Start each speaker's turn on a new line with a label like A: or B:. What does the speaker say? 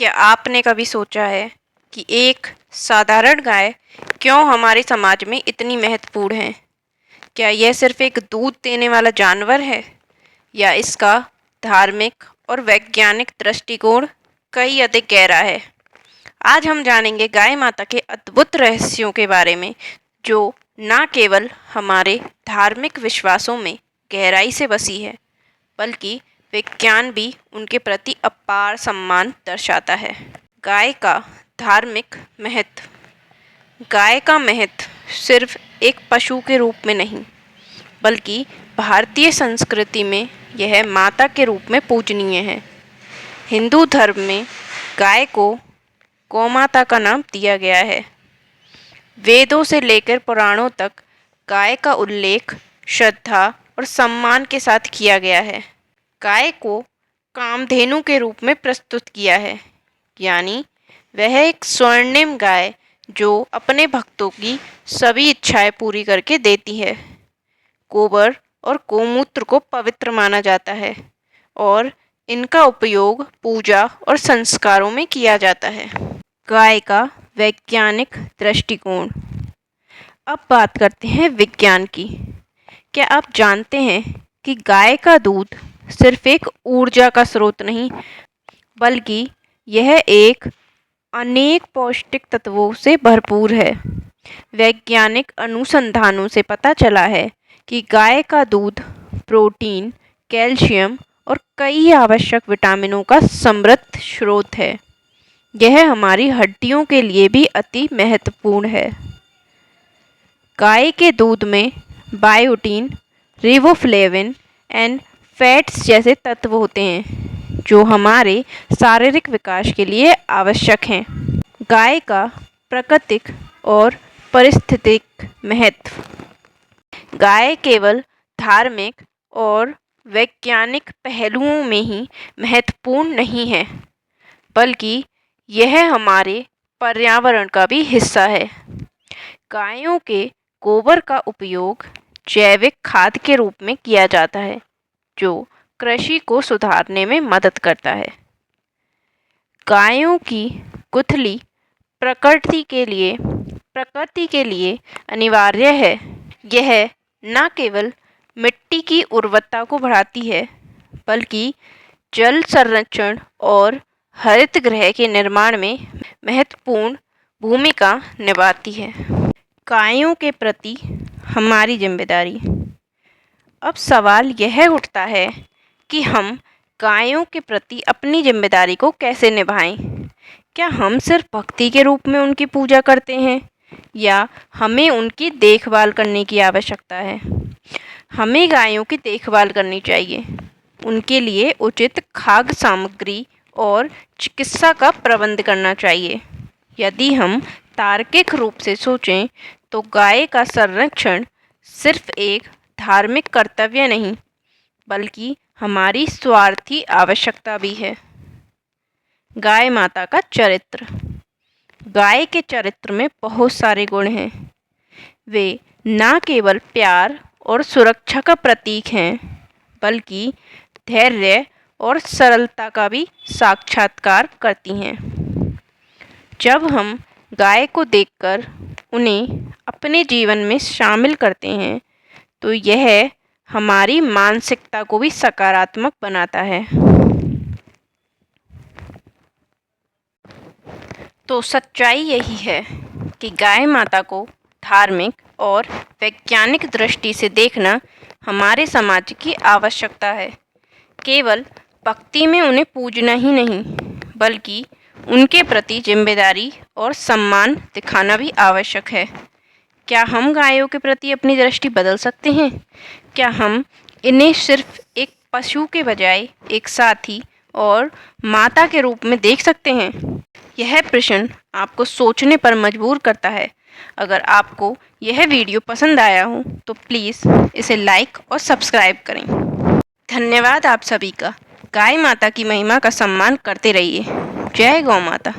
A: क्या आपने कभी सोचा है कि एक साधारण गाय क्यों हमारे समाज में इतनी महत्वपूर्ण है? क्या यह सिर्फ एक दूध देने वाला जानवर है या इसका धार्मिक और वैज्ञानिक दृष्टिकोण कहीं अधिक गहरा है? आज हम जानेंगे गाय माता के अद्भुत रहस्यों के बारे में, जो न केवल हमारे धार्मिक विश्वासों में गहराई से बसी है, बल्कि विज्ञान भी उनके प्रति अपार सम्मान दर्शाता है। गाय का धार्मिक महत्व। गाय का महत्व सिर्फ एक पशु के रूप में नहीं, बल्कि भारतीय संस्कृति में यह माता के रूप में पूजनीय है। हिंदू धर्म में गाय को गौमाता का नाम दिया गया है। वेदों से लेकर पुराणों तक गाय का उल्लेख श्रद्धा और सम्मान के साथ किया गया है। गाय को कामधेनु के रूप में प्रस्तुत किया है, यानी वह एक स्वर्णिम गाय जो अपने भक्तों की सभी इच्छाएं पूरी करके देती है। गोबर और गोमूत्र को पवित्र माना जाता है और इनका उपयोग पूजा और संस्कारों में किया जाता है। गाय का वैज्ञानिक दृष्टिकोण। अब बात करते हैं विज्ञान की। क्या आप जानते हैं कि गाय का दूध सिर्फ एक ऊर्जा का स्रोत नहीं, बल्कि यह एक अनेक पौष्टिक तत्वों से भरपूर है। वैज्ञानिक अनुसंधानों से पता चला है कि गाय का दूध प्रोटीन, कैल्शियम और कई आवश्यक विटामिनों का समृद्ध स्रोत है। यह हमारी हड्डियों के लिए भी अति महत्वपूर्ण है। गाय के दूध में बायोटीन, रिबोफ्लेविन एंड फैट्स जैसे तत्व होते हैं, जो हमारे शारीरिक विकास के लिए आवश्यक हैं। गाय का प्राकृतिक और पारिस्थितिक महत्व। गाय केवल धार्मिक और वैज्ञानिक पहलुओं में ही महत्वपूर्ण नहीं है, बल्कि यह हमारे पर्यावरण का भी हिस्सा है। गायों के गोबर का उपयोग जैविक खाद के रूप में किया जाता है, जो कृषि को सुधारने में मदद करता है। गायों की गुठली प्रकृति के लिए अनिवार्य है। यह न केवल मिट्टी की उर्वरता को बढ़ाती है, बल्कि जल संरक्षण और हरित गृह के निर्माण में महत्वपूर्ण भूमिका निभाती है। गायों के प्रति हमारी जिम्मेदारी। अब सवाल यह उठता है कि हम गायों के प्रति अपनी जिम्मेदारी को कैसे निभाएं? क्या हम सिर्फ भक्ति के रूप में उनकी पूजा करते हैं, या हमें उनकी देखभाल करने की आवश्यकता है? हमें गायों की देखभाल करनी चाहिए। उनके लिए उचित खाद्य सामग्री और चिकित्सा का प्रबंध करना चाहिए। यदि हम तार्किक रूप से सोचें तो गाय का संरक्षण सिर्फ एक धार्मिक कर्तव्य नहीं, बल्कि हमारी स्वार्थी आवश्यकता भी है। गाय माता का चरित्र। गाय के चरित्र में बहुत सारे गुण हैं। वे न केवल प्यार और सुरक्षा का प्रतीक हैं, बल्कि धैर्य और सरलता का भी साक्षात्कार करती हैं। जब हम गाय को देखकर उन्हें अपने जीवन में शामिल करते हैं, तो यह हमारी मानसिकता को भी सकारात्मक बनाता है। तो सच्चाई यही है कि गाय माता को धार्मिक और वैज्ञानिक दृष्टि से देखना हमारे समाज की आवश्यकता है। केवल भक्ति में उन्हें पूजना ही नहीं, बल्कि उनके प्रति जिम्मेदारी और सम्मान दिखाना भी आवश्यक है। क्या हम गायों के प्रति अपनी दृष्टि बदल सकते हैं? क्या हम इन्हें सिर्फ एक पशु के बजाय एक साथी और माता के रूप में देख सकते हैं? यह प्रश्न आपको सोचने पर मजबूर करता है। अगर आपको यह वीडियो पसंद आया हो तो प्लीज़ इसे लाइक और सब्सक्राइब करें। धन्यवाद आप सभी का। गाय माता की महिमा का सम्मान करते रहिए। जय गौ माता।